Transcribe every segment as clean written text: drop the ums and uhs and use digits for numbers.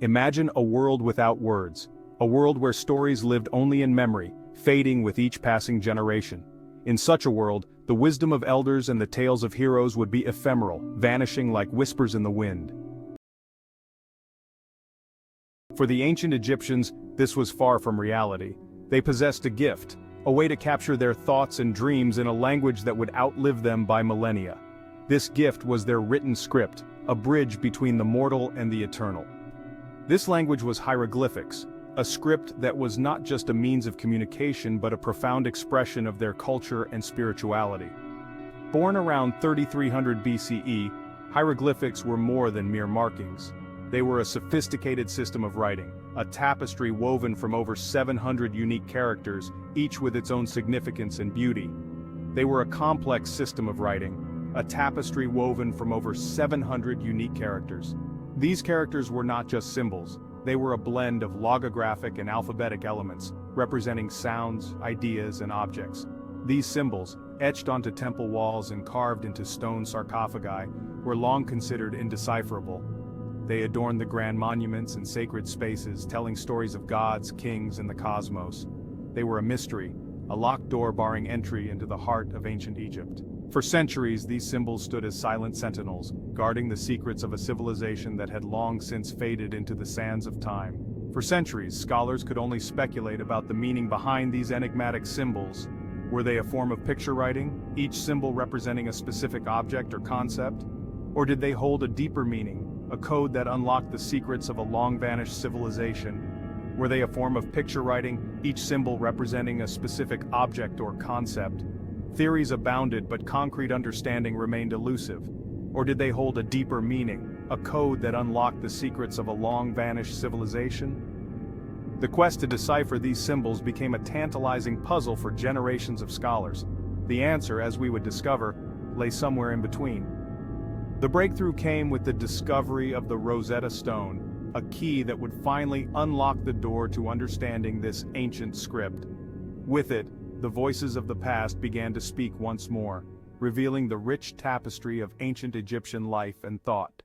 Imagine a world without words, a world where stories lived only in memory, fading with each passing generation. In such a world, the wisdom of elders and the tales of heroes would be ephemeral, vanishing like whispers in the wind. For the ancient Egyptians, this was far from reality. They possessed a gift, a way to capture their thoughts and dreams in a language that would outlive them by millennia. This gift was their written script, a bridge between the mortal and the eternal. This language was hieroglyphics, a script that was not just a means of communication but a profound expression of their culture and spirituality. Born around 3300 BCE, hieroglyphics were more than mere markings. They were a sophisticated system of writing, a tapestry woven from over 700 unique characters, each with its own significance and beauty. They were a complex system of writing, a tapestry woven from over 700 unique characters. These characters were not just symbols, they were a blend of logographic and alphabetic elements, representing sounds, ideas, and objects. These symbols, etched onto temple walls and carved into stone sarcophagi, were long considered indecipherable. They adorned the grand monuments and sacred spaces, telling stories of gods, kings, and the cosmos. They were a mystery, a locked door barring entry into the heart of ancient Egypt. For centuries, these symbols stood as silent sentinels, guarding the secrets of a civilization that had long since faded into the sands of time. For centuries, scholars could only speculate about the meaning behind these enigmatic symbols. Were they a form of picture writing, each symbol representing a specific object or concept? Or did they hold a deeper meaning, a code that unlocked the secrets of a long-vanished civilization? Were they a form of picture writing, each symbol representing a specific object or concept? Theories abounded, but concrete understanding remained elusive. Or did they hold a deeper meaning, a code that unlocked the secrets of a long-vanished civilization? The quest to decipher these symbols became a tantalizing puzzle for generations of scholars. The answer, as we would discover, lay somewhere in between. The breakthrough came with the discovery of the Rosetta Stone, a key that would finally unlock the door to understanding this ancient script. With it, the voices of the past began to speak once more, revealing the rich tapestry of ancient Egyptian life and thought.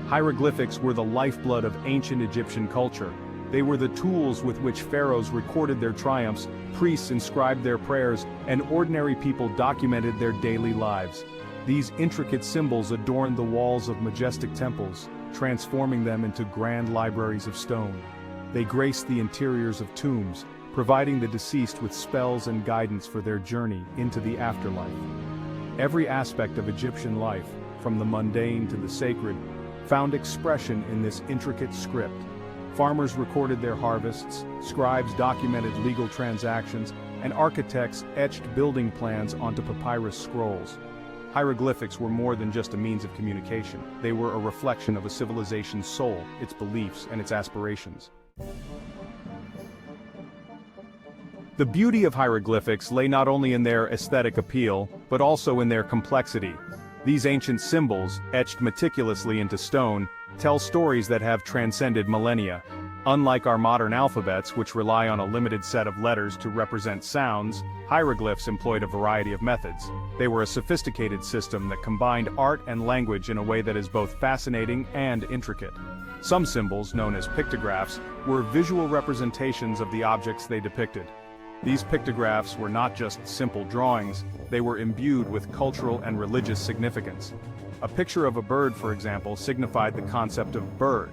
Hieroglyphics were the lifeblood of ancient Egyptian culture. They were the tools with which pharaohs recorded their triumphs, priests inscribed their prayers, and ordinary people documented their daily lives. These intricate symbols adorned the walls of majestic temples, transforming them into grand libraries of stone. They graced the interiors of tombs, providing the deceased with spells and guidance for their journey into the afterlife. Every aspect of Egyptian life, from the mundane to the sacred, found expression in this intricate script. Farmers recorded their harvests, scribes documented legal transactions, and architects etched building plans onto papyrus scrolls. Hieroglyphics were more than just a means of communication. They were a reflection of a civilization's soul, its beliefs, and its aspirations. The beauty of hieroglyphics lay not only in their aesthetic appeal, but also in their complexity. These ancient symbols, etched meticulously into stone, tell stories that have transcended millennia. Unlike our modern alphabets, which rely on a limited set of letters to represent sounds, hieroglyphs employed a variety of methods. They were a sophisticated system that combined art and language in a way that is both fascinating and intricate. Some symbols, known as pictographs, were visual representations of the objects they depicted. These pictographs were not just simple drawings, they were imbued with cultural and religious significance. A picture of a bird, for example, signified the concept of bird.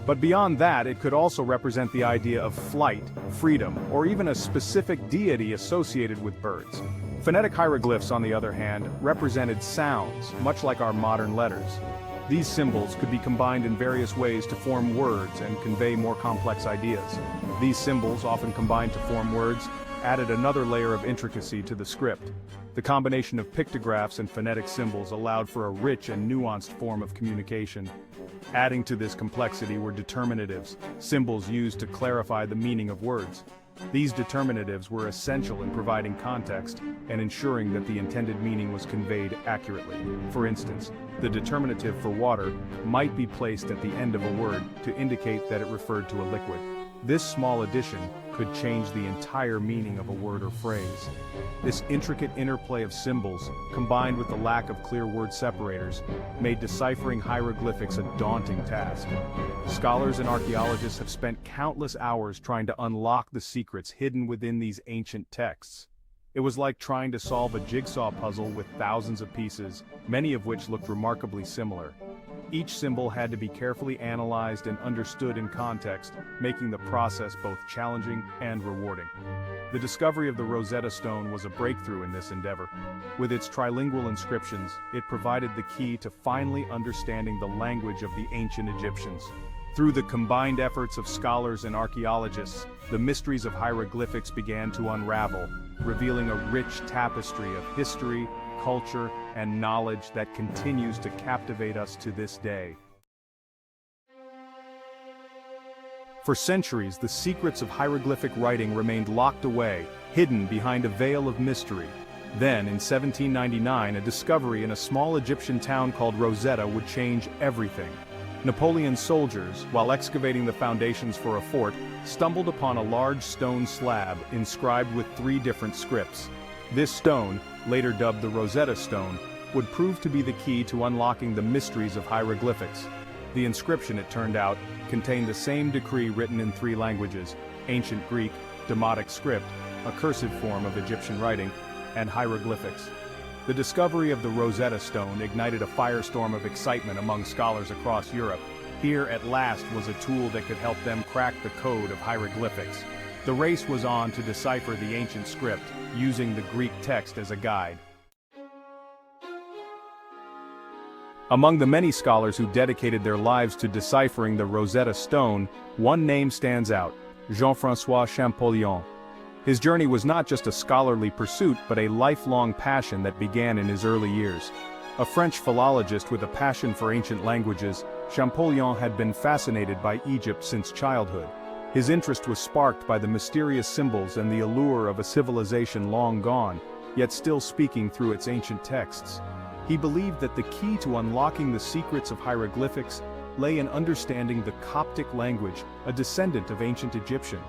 But beyond that, it could also represent the idea of flight, freedom, or even a specific deity associated with birds. Phonetic hieroglyphs, on the other hand, represented sounds, much like our modern letters. These symbols could be combined in various ways to form words and convey more complex ideas. These symbols, often combined to form words, added another layer of intricacy to the script. The combination of pictographs and phonetic symbols allowed for a rich and nuanced form of communication. Adding to this complexity were determinatives, symbols used to clarify the meaning of words. These determinatives were essential in providing context and ensuring that the intended meaning was conveyed accurately. For instance, the determinative for water might be placed at the end of a word to indicate that it referred to a liquid. This small addition could change the entire meaning of a word or phrase. This intricate interplay of symbols, combined with the lack of clear word separators, made deciphering hieroglyphics a daunting task. Scholars and archaeologists have spent countless hours trying to unlock the secrets hidden within these ancient texts. It was like trying to solve a jigsaw puzzle with thousands of pieces, many of which looked remarkably similar. Each symbol had to be carefully analyzed and understood in context, making the process both challenging and rewarding. The discovery of the Rosetta Stone was a breakthrough in this endeavor. With its trilingual inscriptions, it provided the key to finally understanding the language of the ancient Egyptians. Through the combined efforts of scholars and archaeologists, the mysteries of hieroglyphics began to unravel, revealing a rich tapestry of history, culture, and knowledge that continues to captivate us to this day. For centuries, the secrets of hieroglyphic writing remained locked away, hidden behind a veil of mystery. Then, in 1799, a discovery in a small Egyptian town called Rosetta would change everything. Napoleon's soldiers, while excavating the foundations for a fort, stumbled upon a large stone slab inscribed with 3 different scripts. This stone, later dubbed the Rosetta Stone, would prove to be the key to unlocking the mysteries of hieroglyphics. The inscription, it turned out, contained the same decree written in 3 languages: ancient Greek, Demotic script, a cursive form of Egyptian writing, and hieroglyphics. The discovery of the Rosetta Stone ignited a firestorm of excitement among scholars across Europe. Here, at last, was a tool that could help them crack the code of hieroglyphics. The race was on to decipher the ancient script, using the Greek text as a guide. Among the many scholars who dedicated their lives to deciphering the Rosetta Stone, one name stands out: Jean-François Champollion. His journey was not just a scholarly pursuit but a lifelong passion that began in his early years. A French philologist with a passion for ancient languages, Champollion had been fascinated by Egypt since childhood. His interest was sparked by the mysterious symbols and the allure of a civilization long gone, yet still speaking through its ancient texts. He believed that the key to unlocking the secrets of hieroglyphics lay in understanding the Coptic language, a descendant of ancient Egyptian.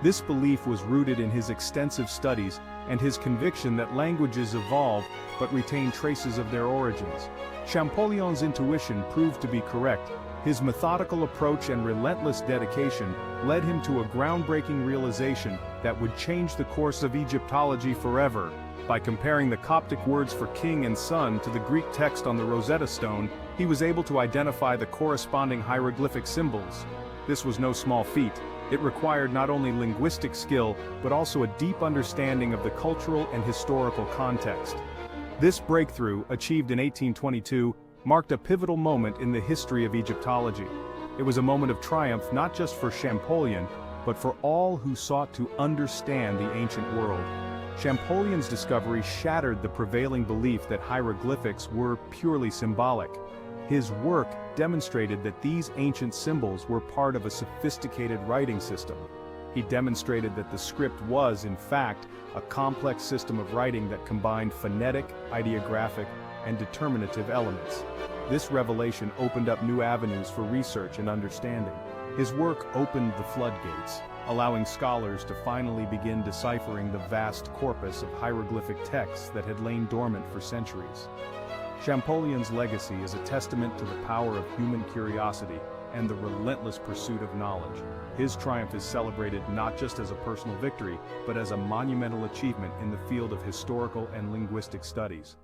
This belief was rooted in his extensive studies and his conviction that languages evolve but retain traces of their origins. Champollion's intuition proved to be correct. His methodical approach and relentless dedication led him to a groundbreaking realization that would change the course of Egyptology forever. By comparing the Coptic words for king and son to the Greek text on the Rosetta Stone, he was able to identify the corresponding hieroglyphic symbols. This was no small feat. It required not only linguistic skill, but also a deep understanding of the cultural and historical context. This breakthrough, achieved in 1822, marked a pivotal moment in the history of Egyptology. It was a moment of triumph not just for Champollion, but for all who sought to understand the ancient world. Champollion's discovery shattered the prevailing belief that hieroglyphics were purely symbolic. His work demonstrated that these ancient symbols were part of a sophisticated writing system. He demonstrated that the script was, in fact, a complex system of writing that combined phonetic, ideographic, and determinative elements. This revelation opened up new avenues for research and understanding. His work opened the floodgates, allowing scholars to finally begin deciphering the vast corpus of hieroglyphic texts that had lain dormant for centuries. Champollion's legacy is a testament to the power of human curiosity and the relentless pursuit of knowledge. His triumph is celebrated not just as a personal victory, but as a monumental achievement in the field of historical and linguistic studies.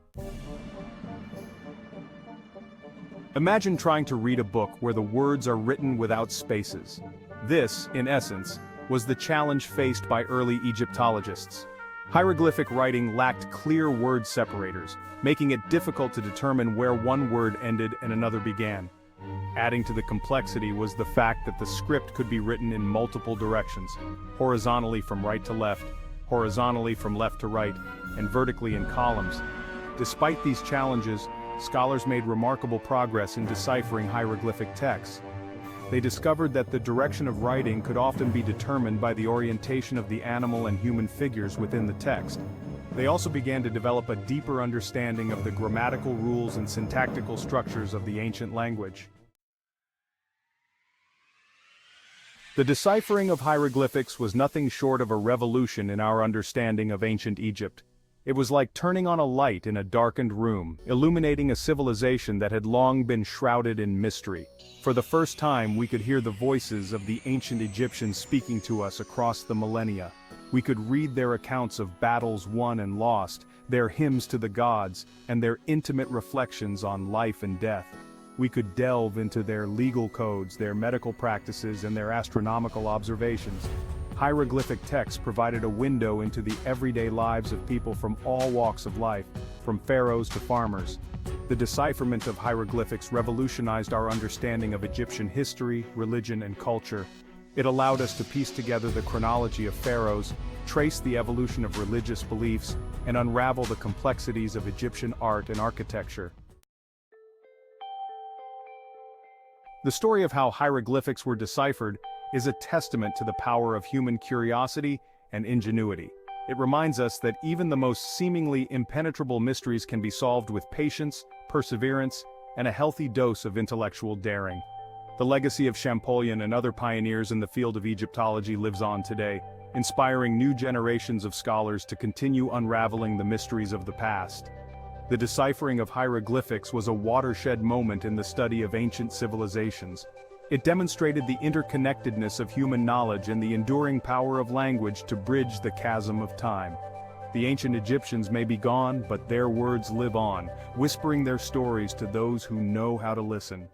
Imagine trying to read a book where the words are written without spaces. This, in essence, was the challenge faced by early Egyptologists. Hieroglyphic writing lacked clear word separators, making it difficult to determine where one word ended and another began. Adding to the complexity was the fact that the script could be written in multiple directions, horizontally from right to left, horizontally from left to right, and vertically in columns. Despite these challenges, scholars made remarkable progress in deciphering hieroglyphic texts. They discovered that the direction of writing could often be determined by the orientation of the animal and human figures within the text. They also began to develop a deeper understanding of the grammatical rules and syntactical structures of the ancient language. The deciphering of hieroglyphics was nothing short of a revolution in our understanding of ancient Egypt. It was like turning on a light in a darkened room, illuminating a civilization that had long been shrouded in mystery. For the first time, we could hear the voices of the ancient Egyptians speaking to us across the millennia. We could read their accounts of battles won and lost, their hymns to the gods, and their intimate reflections on life and death. We could delve into their legal codes, their medical practices, and their astronomical observations. Hieroglyphic texts provided a window into the everyday lives of people from all walks of life, from pharaohs to farmers. The decipherment of hieroglyphics revolutionized our understanding of Egyptian history, religion, and culture. It allowed us to piece together the chronology of pharaohs, trace the evolution of religious beliefs, and unravel the complexities of Egyptian art and architecture. The story of how hieroglyphics were deciphered is a testament to the power of human curiosity and ingenuity. It reminds us that even the most seemingly impenetrable mysteries can be solved with patience, perseverance, and a healthy dose of intellectual daring. The legacy of Champollion and other pioneers in the field of Egyptology lives on today, inspiring new generations of scholars to continue unraveling the mysteries of the past. The deciphering of hieroglyphics was a watershed moment in the study of ancient civilizations. It demonstrated the interconnectedness of human knowledge and the enduring power of language to bridge the chasm of time. The ancient Egyptians may be gone, but their words live on, whispering their stories to those who know how to listen.